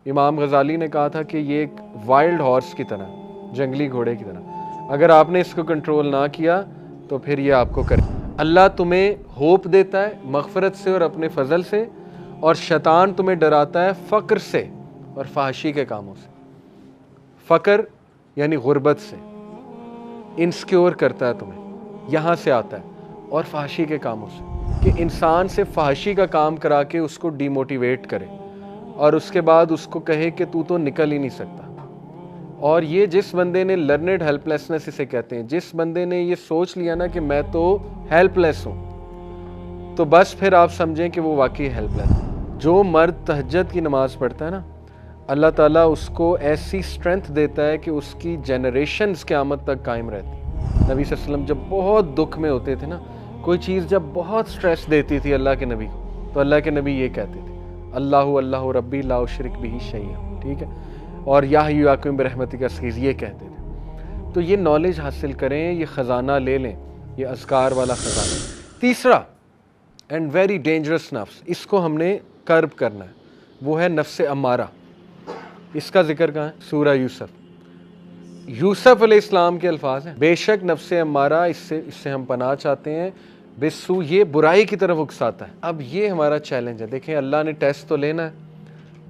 इमाम गज़ाली ने कहा था कि ये एक वाइल्ड हॉर्स की तरह, जंगली घोड़े की तरह, अगर आपने इसको कंट्रोल ना किया तो फिर ये आपको करे। अल्लाह तुम्हें होप देता है मग़फ़िरत से और अपने फ़ज़ल से, और शैतान तुम्हें डराता है फ़क्र से और फहशी के कामों से। फ़क्र यानी गुर्बत से, इनसिक्योर करता है तुम्हें, यहाँ से आता है, और फहशी के कामों से, कि इंसान से फहशी का काम करा के उसको डीमोटिवेट करे और उसके बाद उसको कहे कि तू तो निकल ही नहीं सकता। और ये जिस बंदे ने लर्नेड हेल्पलेसनेस इसे कहते हैं, जिस बंदे ने ये सोच लिया ना कि मैं तो हेल्पलेस हूँ, तो बस फिर आप समझें कि वो वाकई हेल्पलेस है। जो मर्द तहज्जुद की नमाज़ पढ़ता है ना, अल्लाह ताला उसको ऐसी स्ट्रेंथ देता है कि उसकी जनरेशन्स क़यामत तक कायम रहती। नबी सल्लल्लाहु अलैहि वसल्लम जब बहुत दुख में होते थे ना, कोई चीज़ जब बहुत स्ट्रेस देती थी अल्लाह के नबी को, तो अल्लाह के नबी ये कहते थे, अल्लाहु अल्लाहु रब्बी ला उशरिक बिही शैय्या, ठीक है, और या हय्युकुम बिरहमतिका अस्तगीथ, ये कहते थे। तो ये नॉलेज हासिल करें, ये ख़जाना ले लें, ये अज़कार वाला ख़जाना। तीसरा एंड वेरी डेंजरस नफ्स, इसको हमने कर्ब करना है, वो है नफ्स अम्मारा। इसका जिक्र कहाँ है? सूरह यूसुफ अलैहिस्सलाम के अल्फाज हैं, बेशक नफ्स अम्मारा, इससे हम पनाह चाहते हैं, बिस्सू, ये बुराई की तरफ उकसाता है। अब ये हमारा चैलेंज है। देखें, अल्लाह ने टेस्ट तो लेना है।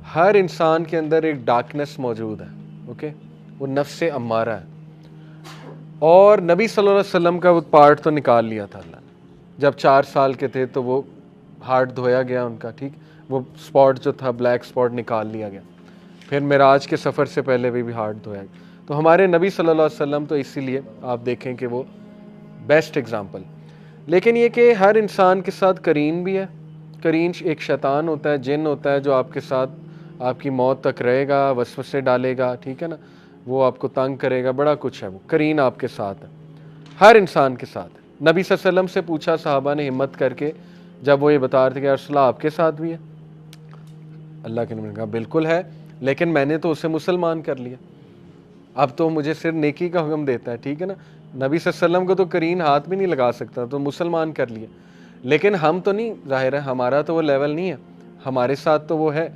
हर इंसान के अंदर एक डार्कनेस मौजूद है, ओके, वो नफ्स अम्मारा है, और नबी सल्लल्लाहु अलैहि वसल्लम का वो पार्ट तो निकाल लिया था अल्लाह ने। जब 4 साल के थे तो वो हार्ट धोया गया उनका, ठीक, वो स्पॉट जो था, ब्लैक स्पॉट, निकाल लिया गया। फिर मिराज के सफ़र से पहले भी हार्ट धोया गया। तो हमारे नबी सल्लल्लाहु अलैहि वसल्लम तो इसीलिए आप देखें कि वो बेस्ट एग्जाम्पल। लेकिन ये कि हर इंसान के साथ करीन भी है। करीन एक शैतान होता है, जिन होता है, जो आपके साथ आपकी मौत तक रहेगा, वसवसे डालेगा, ठीक है ना, वो आपको तंग करेगा, बड़ा कुछ है। वो करीन आपके साथ है, हर इंसान के साथ है। नबी सल्लल्लाहु अलैहि वसल्लम से पूछा सहाबा ने हिम्मत करके, जब वो ये बता रहे थे कि या रसूल अल्लाह आपके साथ भी है? अल्लाह के नबी ने कहा बिल्कुल है, लेकिन मैंने तो उसे मुसलमान कर लिया, अब तो मुझे सिर्फ नेकी का हुक्म देता है, ठीक है ना। नबी सल्लल्लाहु अलैहि वसल्लम को तो करीन हाथ भी नहीं लगा सकता, तो मुसलमान कर लिया। लेकिन हम तो नहीं, जाहिर है हमारा तो वो लेवल नहीं है, हमारे साथ तो वो है।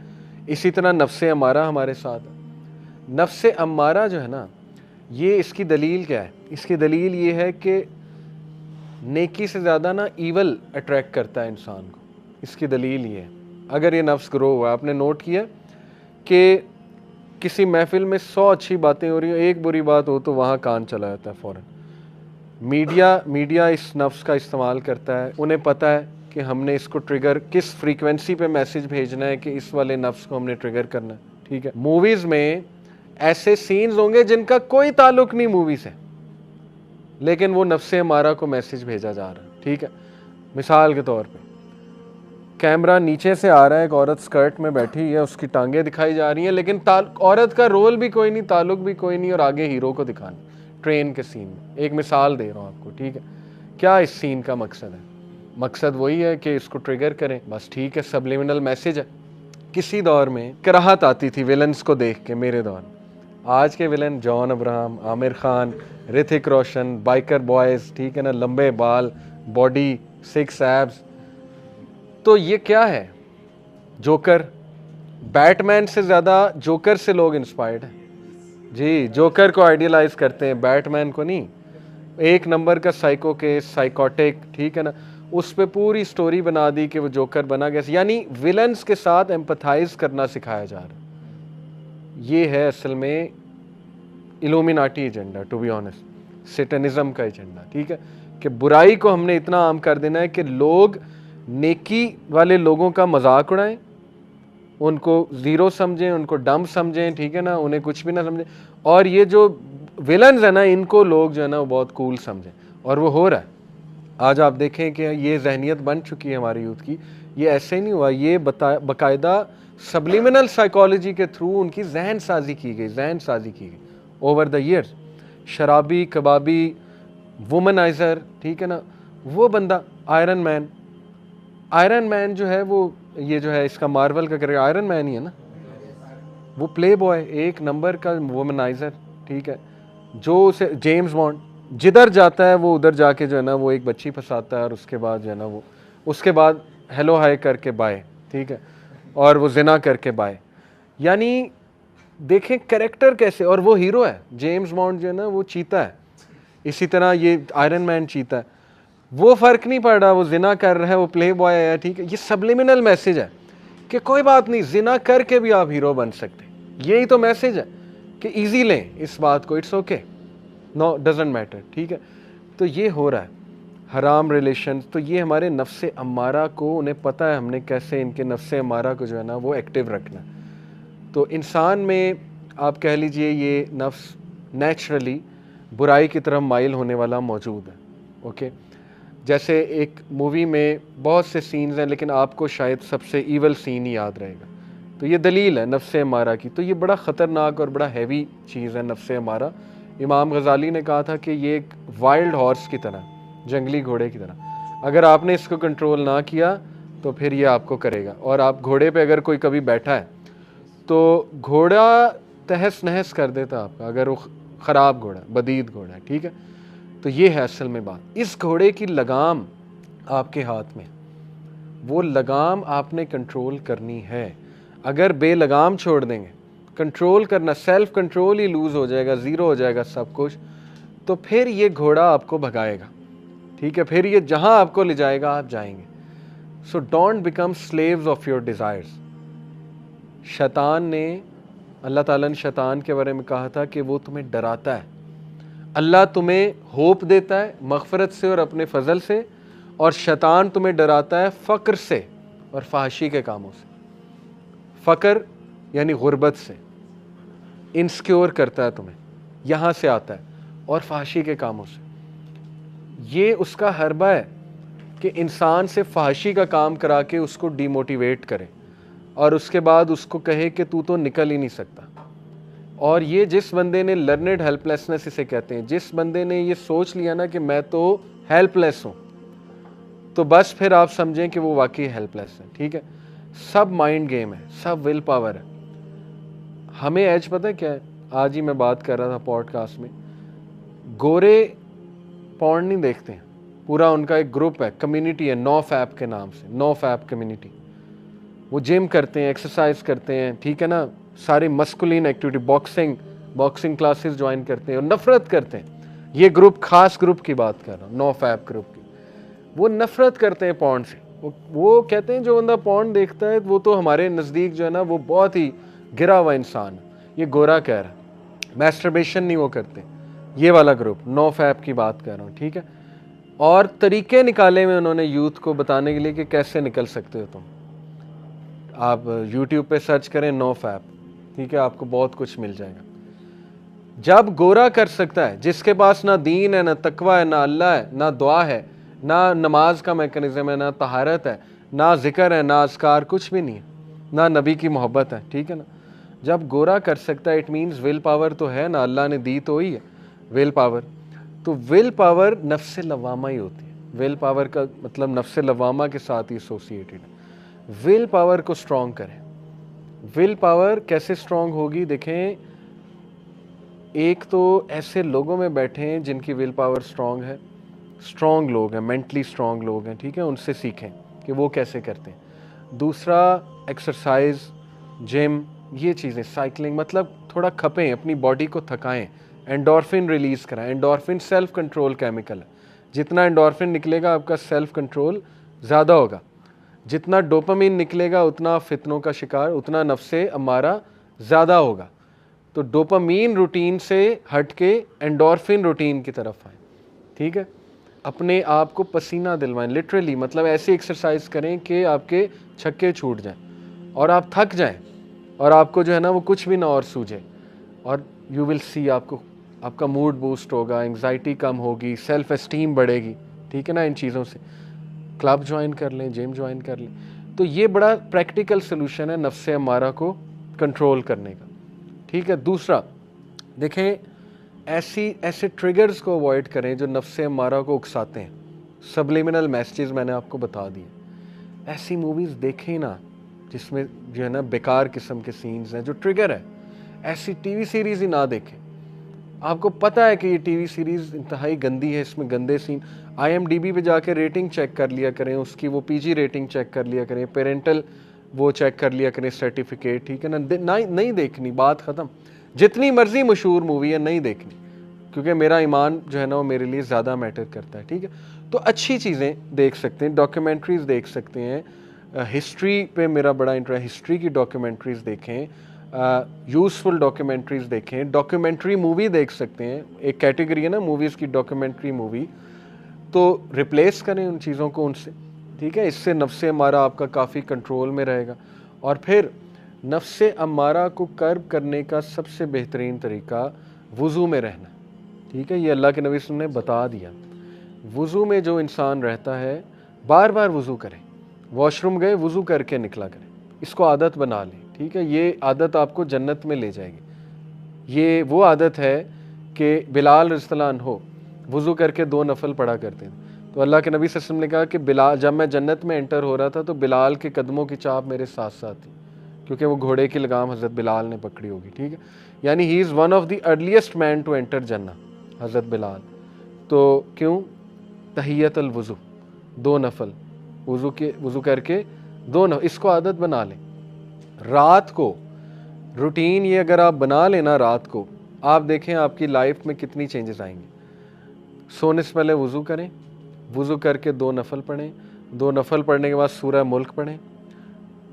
इसी तरह नफ्से अम्मारा हमारे साथ है। नफ्से अम्मारा जो है ना, ये इसकी दलील क्या है? इसकी दलील ये है कि नेकी से ज़्यादा ना ईवल अट्रैक्ट करता है इंसान को। इसकी दलील ये है, अगर ये नफ्स ग्रो हुआ, आपने नोट किया कि किसी महफिल में 100 अच्छी बातें हो रही हो, एक बुरी बात हो तो वहाँ कान चला जाता है फ़ौरन। मीडिया इस नफ्स का इस्तेमाल करता है। उन्हें पता है कि हमने इसको ट्रिगर, किस फ्रीक्वेंसी पे मैसेज भेजना है कि इस वाले नफ्स को हमने ट्रिगर करना है, ठीक है। मूवीज़ में ऐसे सीन्स होंगे जिनका कोई ताल्लुक नहीं मूवी से, लेकिन वो नफ्से अम्मारा को मैसेज भेजा जा रहा है, ठीक है। मिसाल के तौर पे कैमरा नीचे से आ रहा है, एक औरत स्कर्ट में बैठी है, उसकी टांगें दिखाई जा रही हैं, लेकिन औरत का रोल भी कोई नहीं, ताल्लुक भी कोई नहीं, और आगे हीरो को दिखाना ट्रेन के सीन में। एक मिसाल दे रहा हूँ आपको, ठीक है। क्या इस सीन का मकसद है? मकसद वही है कि इसको ट्रिगर करें, बस, ठीक है, सबलिमिनल मैसेज है। किसी दौर में कराहत आती थी विलन्स को देख के, मेरे दौर में। आज के villain John Abraham, Aamir Khan, Hrithik Roshan, biker boys, ठीक है ना, लंबे बाल, बॉडी, 6 एब्स। तो ये क्या है? जोकर। बैटमैन से ज़्यादा जोकर से लोग इंस्पायर्ड हैं जी, जोकर को आइडियलाइज करते हैं, बैटमैन को नहीं। एक नंबर का साइको केस, साइकोटिक, ठीक है ना, उस पे पूरी स्टोरी बना दी कि वो जोकर बना कैसे। यानी विलन्स के साथ एम्पथाइज करना सिखाया जा रहा है। ये है असल में Illuminati agenda, to be honest, satanism का एजेंडा, ठीक है, कि बुराई को हमने इतना आम कर देना है कि लोग नेकी वाले लोगों का मजाक उड़ाएं, उनको ज़ीरो समझें, उनको डम्ब समझें, ठीक है ना, उन्हें कुछ भी ना समझें, और ये जो विलन्स है ना, इनको लोग जो है ना वो बहुत कूल समझें। और वो हो रहा है। आज आप देखें कि ये जहनीत बन चुकी है हमारी यूथ की। ये ऐसे नहीं हुआ, ये बाकायदा सबलिमिनल साइकोलॉजी के थ्रू उनकी जहन साजी की गई ओवर द ईयर्स। शराबी, कबाबी, वुमनाइज़र, ठीक है ना, वो बंदा आयरन मैन जो है, वो ये जो है इसका मार्वल का करेगा, आयरन मैन ही है ना, वो प्ले बॉय, एक नंबर का वुमनाइज़र, ठीक है, जो उसे जेम्स बॉन्ड जिधर जाता है वो उधर जाके जो है ना वो एक बच्ची फंसाता है, और उसके बाद जो है ना वो उसके बाद हेलो हाय करके बाय, ठीक है, और वो जिना करके बाय। यानी देखें कैरेक्टर कैसे, और वो हीरो है, जेम्स बॉन्ड जो है ना वो चीता है, इसी तरह ये आयरन मैन चीता है। वो फ़र्क नहीं पड़ रहा वो जिना कर रहा है, वो प्ले बॉय है, ठीक है, ये सबलिमिनल मैसेज है कि कोई बात नहीं, जिना करके भी आप हीरो बन सकते। यही तो मैसेज है कि इजी लें इस बात को, it's okay, no doesn't matter, ठीक है। तो ये हो रहा है हराम रिलेशन, तो ये हमारे नफ्से अम्मारा को, उन्हें पता है हमने कैसे इनके नफ्से अम्मारा को जो है ना वो एक्टिव रखना। तो इंसान में आप कह लीजिए ये नफ्स नेचुरली बुराई की तरफ माइल होने वाला मौजूद है, ओके। जैसे एक मूवी में बहुत से सीन्स हैं, लेकिन आपको शायद सबसे ईवल सीन ही याद रहेगा, तो ये दलील है नफ्से अमारा की। तो ये बड़ा ख़तरनाक और बड़ा हैवी चीज़ है नफ्से अमारा। इमाम गज़ाली ने कहा था कि ये एक वाइल्ड हॉर्स की तरह, जंगली घोड़े की तरह, अगर आपने इसको कंट्रोल ना किया तो फिर ये आपको करेगा। और आप घोड़े पे अगर कोई कभी बैठा है तो घोड़ा तहस नहस कर देता आपका, अगर वो ख़राब घोड़ा, बदीद घोड़ा है, ठीक है। तो ये है असल में बात, इस घोड़े की लगाम आपके हाथ में, वो लगाम आपने कंट्रोल करनी है। अगर बेलगाम छोड़ देंगे, कंट्रोल करना, सेल्फ कंट्रोल ही लूज़ हो जाएगा, ज़ीरो हो जाएगा सब कुछ, तो फिर ये घोड़ा आपको भगाएगा, ठीक है, फिर ये जहाँ आपको ले जाएगा आप जाएंगे। So don't become slaves of your desires. शैतान ने, अल्लाह ताला ने शैतान के बारे में कहा था कि वो तुम्हें डराता है। अल्लाह तुम्हें होप देता है मग़फ़िरत से और अपने फ़ज़ल से, और शैतान तुम्हें डराता है फ़क्र से और फ़ाहिशी के कामों से। फ़क्र यानी गुर्बत से, इनसिक्योर करता है तुम्हें, यहाँ से आता है, और फ़ाहिशी के कामों से। ये उसका हरबा है कि इंसान से फ़ाहिशी का काम करा के उसको डीमोटिवेट करे और उसके बाद उसको कहे कि तू तो निकल ही नहीं सकता। और ये जिस बंदे ने लर्नेड हेल्पलेसनेस इसे कहते हैं, जिस बंदे ने ये सोच लिया ना कि मैं तो हेल्पलेस हूँ, तो बस फिर आप समझें कि वो वाकई हेल्पलेस है, ठीक है। सब माइंड गेम है, सब विल पावर है। हमें एज पता है क्या है, आज ही मैं बात कर रहा था पॉडकास्ट में, गोरे पॉर्न नहीं देखते हैं, पूरा उनका एक ग्रुप है, कम्युनिटी है, नो फैप के नाम से, नो फैप कम्युनिटी। वो जिम करते हैं, एक्सरसाइज करते हैं, ठीक है ना, सारी masculine activity, boxing classes join करते हैं और नफरत करते हैं। ये ग्रुप, खास ग्रुप की बात कर रहा हूँ, नो फैप ग्रुप की। वो नफरत करते हैं पॉर्न से। वो कहते हैं जो बंदा पॉर्न देखता है वो तो हमारे नज़दीक जो है ना वो बहुत ही गिरा हुआ इंसान है। ये गोरा कह रहा है, मैस्टरबेशन नहीं वो करते। ये वाला ग्रुप, नो फैप की बात कर रहा हूँ, ठीक है। और तरीके निकाले में उन्होंने यूथ को बताने के लिए कि कैसे निकल सकते हो तुम। आप यूट्यूब पे सर्च करें नो फैप, ठीक है, आपको बहुत कुछ मिल जाएगा। जब गोरा कर सकता है, जिसके पास ना दीन है, ना तकवा है, ना अल्लाह है, ना दुआ है, ना नमाज का मैकेनिज्म है, ना तहारत है, ना जिक्र है, ना अस्कार, कुछ भी नहीं है, ना नबी की मोहब्बत है, ठीक है ना। जब गोरा कर सकता है, इट मीन्स विल पावर तो है ना, अल्लाह ने दी तो ही है विल पावर। तो विल पावर नफ्स लवामा ही होती है। विल पावर का मतलब नफ्स लवामा के साथ ही एसोसिएटेड है। विल पावर को स्ट्रॉन्ग करें। विल पावर कैसे स्ट्रॉन्ग होगी, देखें, एक तो ऐसे लोगों में बैठे हैं जिनकी विल पावर स्ट्रॉन्ग है, स्ट्रॉन्ग लोग हैं, मेंटली स्ट्रॉन्ग लोग हैं, ठीक है, उनसे सीखें कि वो कैसे करते हैं। दूसरा, एक्सरसाइज, जिम, ये चीज़ें, साइकिलिंग, मतलब थोड़ा खपें, अपनी बॉडी को थकाएं, एंडोर्फिन रिलीज़ कराएं। एंडोर्फिन सेल्फ कंट्रोल केमिकल है। जितना एंडोर्फिन निकलेगा आपका सेल्फ कंट्रोल ज़्यादा होगा, जितना डोपामिन निकलेगा उतना फितनों का शिकार, उतना नफ्से अमारा ज़्यादा होगा। तो डोपामीन रूटीन से हट के एंडोर्फिन रूटीन की तरफ आए, ठीक है। अपने आप को पसीना दिलवाएं, लिटरली, मतलब ऐसी एक्सरसाइज करें कि आपके छक्के छूट जाएं और आप थक जाएं और आपको जो है ना वो कुछ भी ना और सूझे, और यू विल सी आपका मूड बूस्ट होगा, एंग्जाइटी कम होगी, सेल्फ एस्टीम बढ़ेगी, ठीक है ना। इन चीज़ों से क्लब ज्वाइन कर लें, जिम ज्वाइन कर लें। तो ये बड़ा प्रैक्टिकल सोल्यूशन है नफ्से अमारा को कंट्रोल करने का, ठीक है। दूसरा, देखें, ऐसे ट्रिगर्स को अवॉइड करें जो नफ्से अमारा को उकसाते हैं। सबलिमिनल मैसेजेस मैंने आपको बता दिए। ऐसी मूवीज़ देखें ना जिसमें जो है ना बेकार किस्म के सीन्स हैं जो ट्रिगर है। ऐसी टीवी सीरीज़ ही ना देखें। आपको पता है कि ये टीवी सीरीज़ इंतहाई गंदी है, इसमें गंदे सीन। IMDb पे जाके रेटिंग चेक कर लिया करें उसकी, वो PG रेटिंग चेक कर लिया करें, पेरेंटल वो चेक कर लिया करें सर्टिफिकेट, ठीक है ना, नहीं देखनी, बात ख़त्म। जितनी मर्जी मशहूर मूवी है नहीं देखनी, क्योंकि मेरा ईमान जो है ना वो मेरे लिए ज़्यादा मैटर करता है, ठीक है। तो अच्छी चीज़ें देख सकते हैं, डॉक्यूमेंट्रीज़ देख सकते हैं, हिस्ट्री पे मेरा बड़ा इंटरेस्ट, हिस्ट्री की डॉक्यूमेंट्रीज़ देखें, यूज़फुल डॉक्यूमेंट्रीज़ देखें, डॉक्यूमेंट्री मूवी देख सकते हैं, एक कैटेगरी है ना मूवीज़ की डॉक्यूमेंट्री मूवी, तो रिप्लेस करें उन चीज़ों को उनसे, ठीक है। इससे नफ्से अम्मारा आपका काफ़ी कंट्रोल में रहेगा। और फिर नफ्से अम्मारा को कर्ब करने का सबसे बेहतरीन तरीका वुज़ू में रहना, ठीक है। ये अल्लाह के नबी ने बता दिया। वुज़ू में जो इंसान रहता है बार बार वुज़ू करें, वॉशरूम गए वुज़ू करके निकला करें, इसको आदत बना लें, ठीक है। ये आदत आपको जन्नत में ले जाएगी। ये वो आदत है कि बिलाल रज़ियल्लाहु अन्हु वुज़ू करके 2 नफल पढ़ा करते थे। तो अल्लाह के नबी सल्लल्लाहु अलैहि वसल्लम ने कहा कि बिलाल, जब मैं जन्नत में एंटर हो रहा था तो बिलाल के कदमों की चाप मेरे साथ साथ थी, क्योंकि वो घोड़े की लगाम हज़रत बिलाल ने पकड़ी होगी, ठीक है। यानी he is one of the earliest man to enter जन्नत, हज़रत बिलाल। तो क्यों? तहियतुल वुज़ू, 2 नफल वुज़ू करके 2 नफल, इसको आदत बना लें। रात को रूटीन ये अगर आप बना लेना, रात को आप देखें आपकी लाइफ में कितनी चेंजेस आएंगे। सोने से पहले वुज़ू करें, वुज़ू करके 2 नफल पढ़ें, 2 नफल पढ़ने के बाद सूरह मुल्क पढ़ें,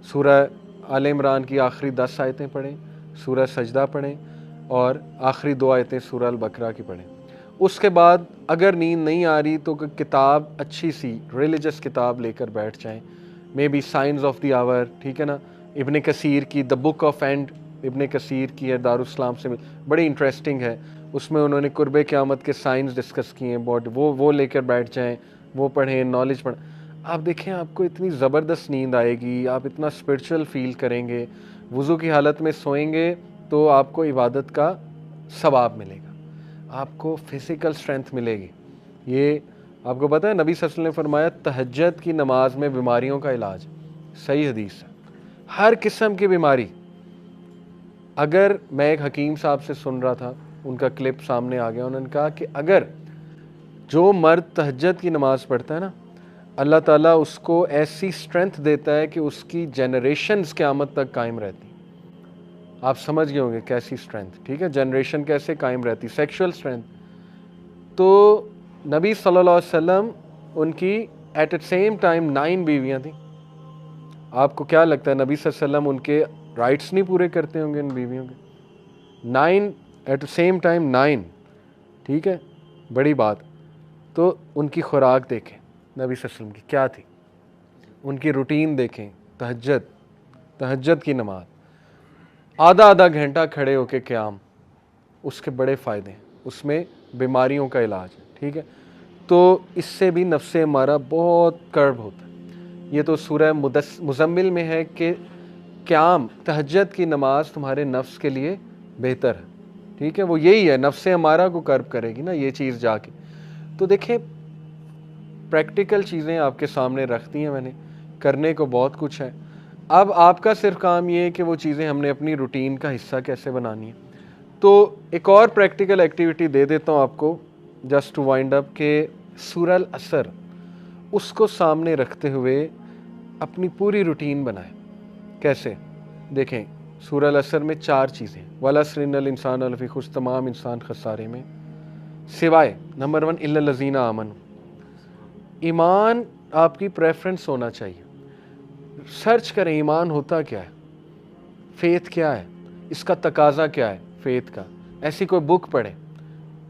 सूरह आले इमरान की आखिरी 10 आयतें पढ़ें, सूरह सजदा पढ़ें और आखिरी 2 आयतें सूरह अल बकरा की पढ़ें। उसके बाद अगर नींद नहीं आ रही तो किताब, अच्छी सी रिलीजियस किताब लेकर बैठ जाएं, maybe science of the hour, ठीक है ना, इब्ने कसीर की the book of and Ibn Kathir की है, दारुस्सलाम से बड़ी इंटरेस्टिंग है। उसमें उन्होंने कुर्बे क़यामत के साइंस डिस्कस किए हैं बहुत, वो लेकर बैठ जाएं, वो पढ़ें, नॉलेज पढ़ें। आप देखें आपको इतनी ज़बरदस्त नींद आएगी, आप इतना स्पिरिचुअल फील करेंगे। वुज़ू की हालत में सोएंगे तो आपको इबादत का सवाब मिलेगा, आपको फिज़िकल स्ट्रेंथ मिलेगी। ये आपको पता है नबी सल्लल्लाहु अलैहि वसल्लम ने फरमाया तहज्जुद की नमाज में बीमारियों का इलाज, सही हदीस है। हर किस्म की बीमारी, अगर मैं एक हकीम साहब से सुन रहा था, उनका क्लिप सामने आ गया, उन्होंने कहा कि अगर जो मर्द तहज्जुद की नमाज़ पढ़ता है ना, अल्लाह ताला उसको ऐसी स्ट्रेंथ देता है कि उसकी जनरेशन्स क़यामत तक कायम रहती। आप समझ गए होंगे कैसी स्ट्रेंथ, ठीक है, जनरेशन कैसे कायम रहती, सेक्सुअल स्ट्रेंथ। तो नबी सल्लल्लाहु अलैहि वसल्लम, उनकी एट द सेम टाइम 9 बीवियाँ थीं। आपको क्या लगता है नबी सल्लल्लाहु अलैहि वसल्लम उनके राइट्स नहीं पूरे करते होंगे इन बीवियों के? 9 एट द सेम टाइम 9, ठीक है, बड़ी बात। तो उनकी खुराक देखें नबी सल्लल्लाहु अलैहि वसल्लम की क्या थी, उनकी रूटीन देखें, तहज्जुद की नमाज, आधा घंटा खड़े होके क़याम, उसके बड़े फ़ायदे हैं, उसमें बीमारियों का इलाज है, ठीक है। तो इससे भी नफ्से हमारा बहुत कर्ब होता है। ये तो सूरह मुज़म्मिल में है कि क़याम, तहज्जुद की नमाज तुम्हारे नफ्स के लिए बेहतर है, ठीक है। वो यही है, नफ्से हमारा को कर्ब करेगी ना ये चीज़ जाके। तो देखें प्रैक्टिकल चीज़ें आपके सामने रख दी हैं मैंने, करने को बहुत कुछ है। अब आपका सिर्फ काम ये है कि वो चीज़ें हमने अपनी रूटीन का हिस्सा कैसे बनानी है। तो एक और प्रैक्टिकल एक्टिविटी दे देता हूँ आपको, जस्ट टू वाइंड अप, के सूरह अल असर, उसको सामने रखते हुए अपनी पूरी रूटीन बनाएं। कैसे? देखें सूरह अल असर में 4 चीज़ें, वल अस्र इन्नल इंसान लफ़ी खुस्र, तमाम इंसान खसारे में, सिवाय नंबर 1 इल्लल लज़ीना आमनू। ईमान आपकी प्रेफरेंस होना चाहिए। सर्च करें ईमान होता क्या है, फेथ क्या है, इसका तकाजा क्या है फेथ का। ऐसी कोई बुक पढ़ें,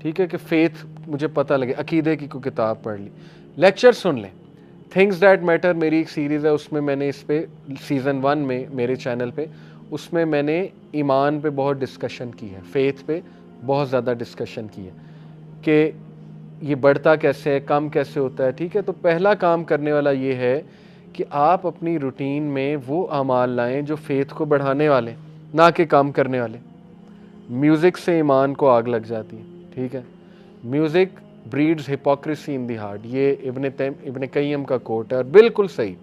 ठीक है, कि फेथ मुझे पता लगे, अकीदे की कोई किताब पढ़ ली, लेक्चर सुन लें। थिंग्स दैट मैटर मेरी एक सीरीज़ है, उसमें मैंने इस पे सीज़न 1 में मेरे चैनल पे, उसमें मैंने ईमान पे बहुत डिस्कशन की है, फेथ पे बहुत ज़्यादा डिस्कशन की है कि ये बढ़ता कैसे है, कम कैसे होता है, ठीक है। तो पहला काम करने वाला ये है कि आप अपनी रूटीन में वो अमाल लाएं जो फेथ को बढ़ाने वाले, ना कि कम करने वाले। म्यूज़िक से ईमान को आग लग जाती है, ठीक है। Music breeds hypocrisy in the heart, ये इब्ने कय्यम का कोट है और बिल्कुल सही।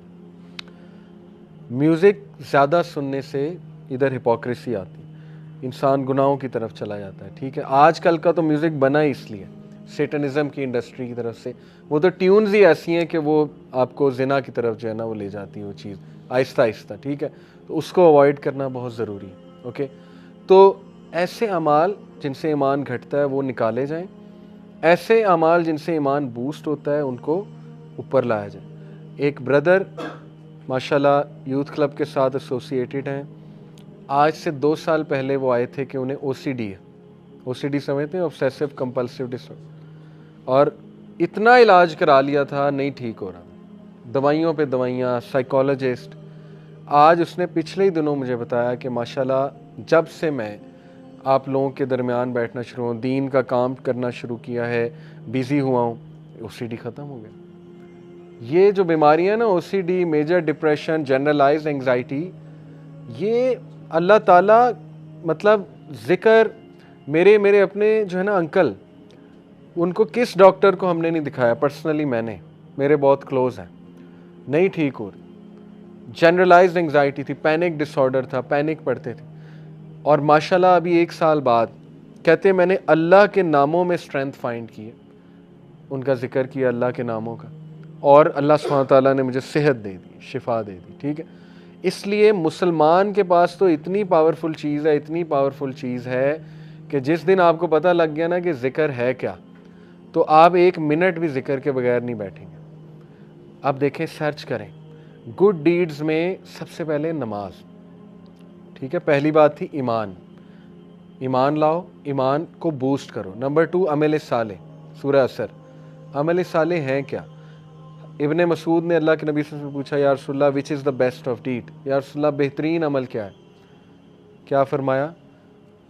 म्यूज़िक ज़्यादा सुनने से इधर हिपोक्रेसी आती है, इंसान गुनाहों की तरफ चला जाता है, ठीक है। आजकल का तो म्यूज़िक बना ही इसलिए सेटनिज़म की इंडस्ट्री की तरफ से, वो तो ट्यून्स ही ऐसी हैं कि वो आपको ज़िना की तरफ जो है ना वो ले जाती है वो चीज़। आहिस्ता आहिस्ता, ठीक है। तो उसको अवॉइड करना बहुत ज़रूरी है, ओके। तो ऐसे अमाल जिनसे ईमान घटता है वो निकाले जाएं, ऐसे अमाल जिनसे ईमान बूस्ट होता है उनको ऊपर लाया जाए। एक ब्रदर माशाल्लाह यूथ क्लब के साथ एसोसिएटेड हैं। आज से 2 साल पहले वो आए थे कि उन्हें ओसीडी है, ओसीडी समझते हैं, ऑब्सेसिव कंपल्सिव डिसऑर्डर, और इतना इलाज करा लिया था, नहीं ठीक हो रहा, दवाइयों पे दवाइयाँ, साइकोलॉजिस्ट। आज उसने पिछले ही दिनों मुझे बताया कि माशाल्लाह जब से मैं आप लोगों के दरमियान बैठना शुरू हूँ, दीन का काम करना शुरू किया है, बिज़ी हुआ हूँ, ओसीडी ख़त्म हो गया। ये जो बीमारियाँ ना, OCD, major depression, generalised anxiety, ये अल्लाह ताला मतलब ज़िक्र, मेरे अपने जो है ना अंकल, उनको किस डॉक्टर को हमने नहीं दिखाया, पर्सनली मैंने, मेरे बहुत क्लोज हैं, नहीं ठीक हो रही। जनरलाइज्ड एंग्जाइटी थी, पैनिक डिसऑर्डर था, पैनिक पड़ते थे, और माशाल्लाह अभी 1 साल बाद कहते मैंने अल्लाह के नामों में स्ट्रेंथ फाइंड की है, उनका जिक्र किया अल्लाह के नामों का, और अल्लाह सुब्हानहू तआला ने मुझे सेहत दे दी, शिफा दे दी, ठीक है। इसलिए मुसलमान के पास तो इतनी पावरफुल चीज़ है, इतनी पावरफुल चीज़ है कि जिस दिन आपको पता लग गया ना कि जिक्र है क्या, तो आप 1 मिनट भी जिक्र के बगैर नहीं बैठेंगे। आप देखें, सर्च करें गुड डीड्स में सबसे पहले नमाज, ठीक है। पहली बात थी ईमान, ईमान लाओ, ईमान को बूस्ट करो। नंबर 2 अमल साले, सूरह असर। अमल साले हैं क्या? इब्ने मसूद ने अल्लाह के नबी से पूछा, या रसूलल्लाह which is the best of deed, या रसूलल्लाह बेहतरीन अमल क्या है? क्या फरमाया?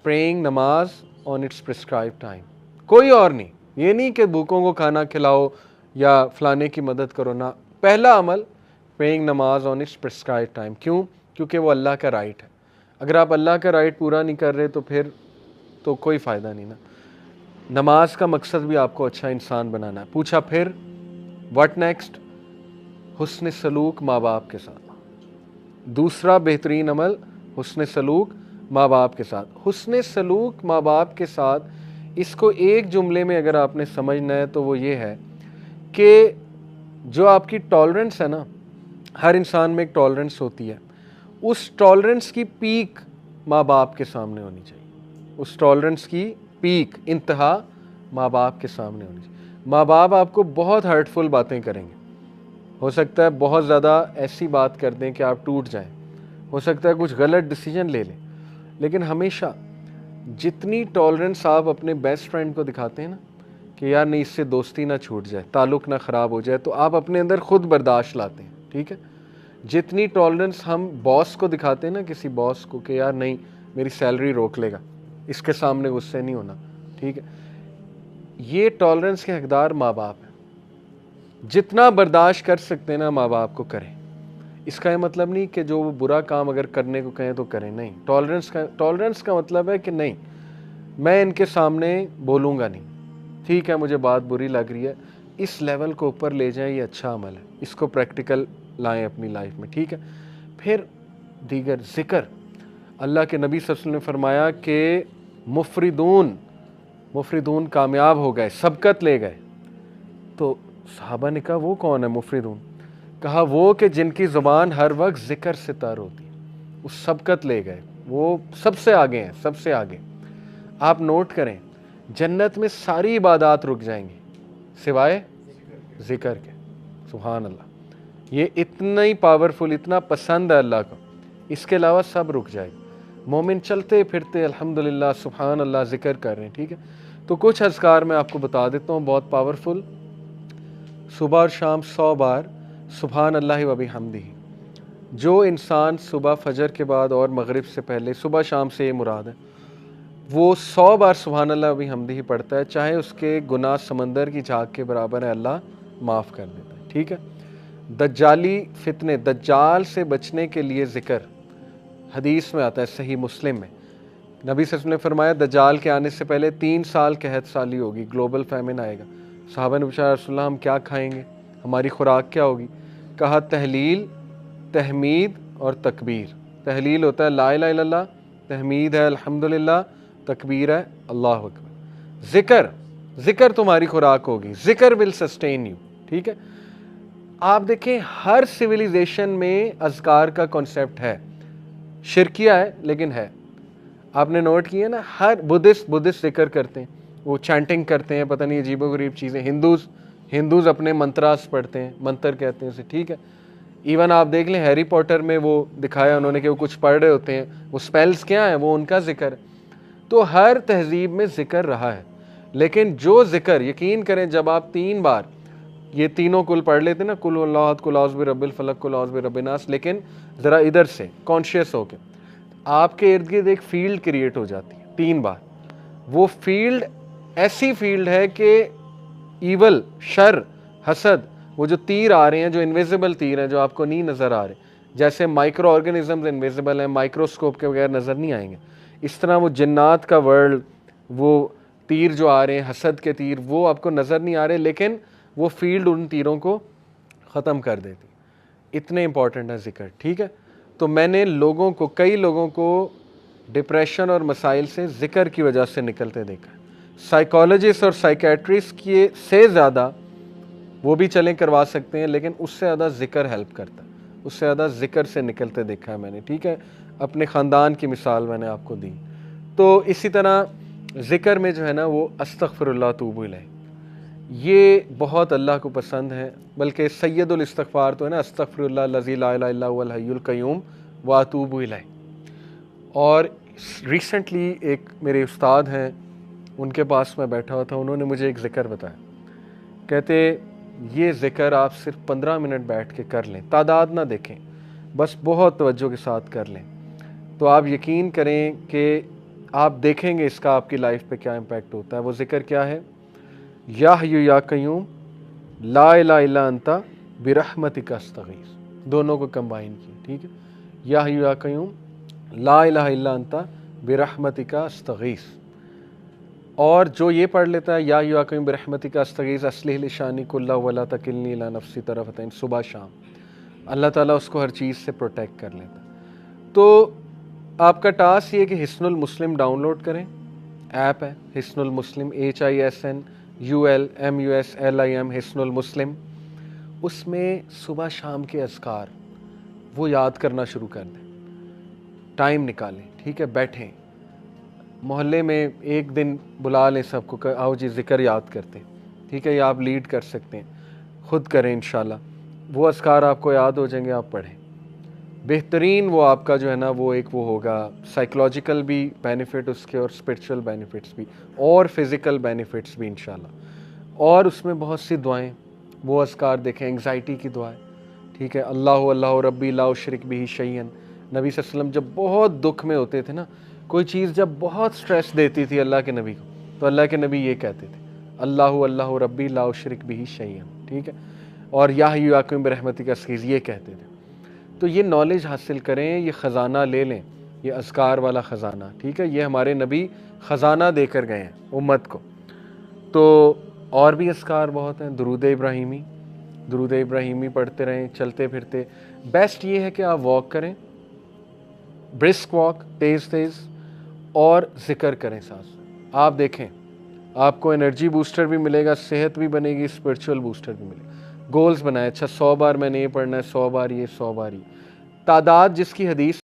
प्रेइंग, नमाज ऑन इट्स प्रिस्क्राइब टाइम, कोई और नहीं। ये नहीं कि भूखों को खाना खिलाओ या फलाने की मदद करो ना, पहला अमल प्रेइंग नमाज ऑन इट्स प्रिस्क्राइब टाइम। क्यों? क्योंकि वो अल्लाह का राइट है। अगर आप अल्लाह का राइट पूरा नहीं कर रहे तो फिर तो कोई फ़ायदा नहीं ना। नमाज का मकसद भी आपको अच्छा इंसान बनाना है। पूछा फिर व्हाट नेक्स्ट? हुस्न सलूक माँ बाप के साथ। दूसरा बेहतरीन अमल हुस्न सलूक माँ बाप के साथ। हुस्न सलूक माँ बाप के साथ, इसको एक जुमले में अगर आपने समझना है तो वो ये है कि जो आपकी टॉलरेंस है ना, हर इंसान में एक टॉलरेंस होती है, उस टॉलरेंस की पीक माँ बाप के सामने होनी चाहिए। उस टॉलरेंस की पीक, इंतहा माँ बाप के सामने होनी चाहिए। माँ बाप आपको बहुत हर्टफुल बातें करेंगे, हो सकता है बहुत ज़्यादा ऐसी बात कर दें कि आप टूट जाएं, हो सकता है कुछ गलत डिसीजन ले लें, लेकिन हमेशा जितनी टॉलरेंस आप अपने बेस्ट फ्रेंड को दिखाते हैं ना कि यार नहीं, इससे दोस्ती ना छूट जाए, ताल्लुक़ ना ख़राब हो जाए, तो आप अपने अंदर ख़ुद बर्दाश्त लाते हैं, ठीक है। जितनी टॉलरेंस हम बॉस को दिखाते हैं ना, किसी बॉस को, कि यार नहीं मेरी सैलरी रोक लेगा, इसके सामने गुस्से नहीं होना, ठीक है, ये टॉलरेंस के हकदार माँ बाप हैं। जितना बर्दाश्त कर सकते हैं ना माँ बाप को करें। इसका ये मतलब नहीं कि जो वो बुरा काम अगर करने को कहें तो करें, नहीं। टॉलरेंस का मतलब है कि नहीं, मैं इनके सामने बोलूँगा नहीं, ठीक है, मुझे बात बुरी लग रही है, इस लेवल को ऊपर ले जाएं, ये अच्छा अमल है, इसको प्रैक्टिकल लाएं अपनी लाइफ में, ठीक है। फिर दीगर ज़िक्र, अल्लाह के नबी सल्लल्लाहु अलैहि वसल्लम ने फरमाया कि मुफरिदून कामयाब हो गए, सबकत ले गए। तो सहाबा ने कहा वो कौन है मुफरिदून? कहा वो कि जिनकी ज़ुबान हर वक्त ज़िक्र से तर होती है, वो सबकत ले गए, वो सबसे आगे हैं, सबसे आगे। आप नोट करें, जन्नत में सारी इबादत रुक जाएंगी सिवाय ज़िक्र के। सुभान अल्लाह, ये इतना ही पावरफुल, इतना पसंद है अल्लाह को, इसके अलावा सब रुक जाएगा। मोमिन चलते फिरते अल्हम्दुलिल्लाह सुभान अल्लाह ज़िक्र कर रहे हैं, ठीक है। तो कुछ अज़कार मैं आपको बता देता हूँ, बहुत पावरफुल। सुबह और शाम 100 बार सुभान अल्लाह व बिहम्दिही। जो इंसान सुबह फजर के बाद और मगरिब से पहले, सुबह शाम से ये मुराद है, वो 100 बार सुभान अल्लाह व बिहम्दिही पढ़ता है, चाहे उसके गुनाह समंदर की झाग के बराबर है, अल्लाह माफ़ कर देता है, ठीक है। दज्जाली फितने, दज्जाल से बचने के लिए ज़िक्र, हदीस में आता है सही मुस्लिम में, नबी सल्लल्लाहु अलैहि वसल्लम ने फरमाया दज्जाल के आने से पहले 3 साल कहत साली होगी, ग्लोबल फैमिन आएगा। सहाबा ने पूछा रसूलल्लाह हम क्या खाएंगे, हमारी खुराक क्या होगी? कहा तहलील, तहमीद और तकबीर। तहलील होता है ला इलाहा इल्लल्लाह, तहमीद है अल्हम्दुलिल्लाह, तकबीर है अल्लाहु अकबर। ज़िक्र तुम्हारी खुराक होगी, ज़िक्र विल सस्टेन यू, ठीक है। आप देखें हर सिविलाइजेशन में अज़कार का कॉन्सेप्ट है, शिरकिया है लेकिन है। आपने नोट किया ना, हर बुद्धिस्ट जिक्र करते हैं, वो चैंटिंग करते हैं, पता नहीं अजीबोगरीब चीज़ें। हिंदूज़ अपने मंत्रास पढ़ते हैं, मंत्र कहते हैं उसे, ठीक है। इवन आप देख लें हैरी पॉटर में वो दिखाया उन्होंने कि वो कुछ पढ़ रहे होते हैं, वो स्पेल्स क्या है, वो उनका जिक्र है। तो हर तहजीब में जिक्र रहा है, लेकिन जो जिक्र, यकीन करें जब आप 3 बार ये तीनों कुल पढ़ लेते ना, कुल अल्लाह, कुल औज़ बिरब्बिल फलक, कुल औज़ बिरब्बिन नास, लेकिन ज़रा इधर से कॉन्शियस होके आपके इर्द गिर्द एक फील्ड क्रिएट हो जाती है 3 बार। वो फील्ड ऐसी फील्ड है कि ईवल, शर, हसद, वो जो तीर आ रहे हैं, जो इनविजिबल तीर हैं, जो आपको नहीं नज़र आ रहे, जैसे माइक्रो ऑर्गेनिजम्स इनविजिबल हैं, माइक्रोस्कोप के बगैर नज़र नहीं आएंगे, इस तरह वो जिन्नात का वर्ल्ड, वो तीर जो आ रहे हैं, हसद के तीर, वो आपको नज़र नहीं आ रहे, लेकिन वो फील्ड उन तीरों को ख़त्म कर देती। इतने इंपॉर्टेंट है जिक्र, ठीक है। तो मैंने लोगों को, कई लोगों को डिप्रेशन और मसाइल से जिक्र की वजह से निकलते देखा है। साइकोलॉजिस्ट और साइकेट्रिस्ट के से ज़्यादा वो भी चलें करवा सकते हैं, लेकिन उससे ज़्यादा जिक्र हेल्प करता है, उससे ज़्यादा जिक्र से निकलते देखा है मैंने, ठीक है। अपने ख़ानदान की मिसाल मैंने आपको दी। तो इसी तरह ज़िक्र में जो है ना, वो अस्तग़फ़िरुल्लाह तूबू इलैह, ये बहुत अल्लाह को पसंद है। बल्कि सैयदुल इस्तिग़फ़ार तो है ना, अस्तग़फ़िरुल्लाह लज़ी ला इलाहा इल्ला हुवल हय्युल क़य्यूम व अतूबु इलैह। और रिसेंटली एक मेरे उस्ताद हैं, उनके पास मैं बैठा हुआ था, उन्होंने मुझे एक ज़िक्र बताया। कहते ये ज़िक्र आप सिर्फ 15 मिनट बैठ के कर लें, तादाद ना देखें, बस बहुत तवज्जो के साथ कर लें, तो आप यकीन करें कि आप देखेंगे इसका आपकी लाइफ पे क्या इम्पैक्ट होता है। वो ज़िक्र क्या है? या हय्यु या क़य्यूम ला इलाहा इल्ला अंता बिरहमतिका अस्तगीस, दोनों को कंबाइन किया, ठीक है। या हय्यु या क़य्यूम ला इलाहा इल्ला अंता बिरहमतिका अस्तगीस। और जो ये पढ़ लेता है या हय्यु या क़य्यूम बिरहमतिका अस्तगीस अस्लिह लिशानी कुल्लहु वला तकिलनी इला नफ्सी तरफ़तैन, सुबह शाम अल्लाह ताला उसको हर चीज़ से प्रोटेक्ट कर लेता है। तो आपका टास्क ये कि हिस्नुल मुस्लिम डाउनलोड करें, ऐप है हिस्नुल मुस्लिम, HISNULMUSLIM, हिस्नुल मुस्लिम। उसमें सुबह शाम के अज़कार वो याद करना शुरू कर दें, टाइम निकालें, ठीक है। बैठें, मोहल्ले में एक दिन बुला लें सबको, आओ जी ज़िक्र याद करते हैं, ठीक है। या आप लीड कर सकते हैं, ख़ुद करें इंशाल्लाह, वो अज़कार आपको याद हो जाएंगे, आप पढ़ें। बेहतरीन वो आपका जो है ना, वो एक वो होगा, साइकोलॉजिकल भी बेनिफिट उसके और स्पिरिचुअल बेनिफिट्स भी और फिज़िकल बेनिफिट्स भी इंशाल्लाह। और उसमें बहुत सी दुआएं, वो अज़कार देखें, एंग्जाइटी की दुआएं, ठीक है। अल्लाहु अल्लाहु रब्बी ला उशरिक बिही शैयन। नबी सल्लल्लाहु अलैहि वसल्लम जब बहुत दुख में होते थे ना, कोई चीज़ जब बहुत स्ट्रेस देती थी अल्लाह के नबी को, तो अल्लाह के नबी ये कहते थे, अल्लाहु अल्लाहु रब्बी ला उशरिक बिही शैयन, ठीक है। और या हय्यु या क़य्यूम बिरहमतिका अस्तगीस ये कहते थे। तो ये नॉलेज हासिल करें, ये ख़जाना ले लें, ये अज़कार वाला ख़जाना, ठीक है। ये हमारे नबी ख़जाना देकर गए हैं उम्मत को। तो और भी अज़कार बहुत हैं, दुरूद इब्राहीमी पढ़ते रहें चलते फिरते। बेस्ट ये है कि आप वॉक करें, ब्रिस्क वॉक, तेज़ तेज़, और ज़िक्र करें साथ। आप देखें आपको एनर्जी बूस्टर भी मिलेगा, सेहत भी बनेगी, स्पिरिचुअल बूस्टर भी मिलेगा। गोल्स बनाए, अच्छा 100 बार मैंने ये पढ़ना है, 100 बार ये, 100 बार ये। तादाद जिसकी हदीस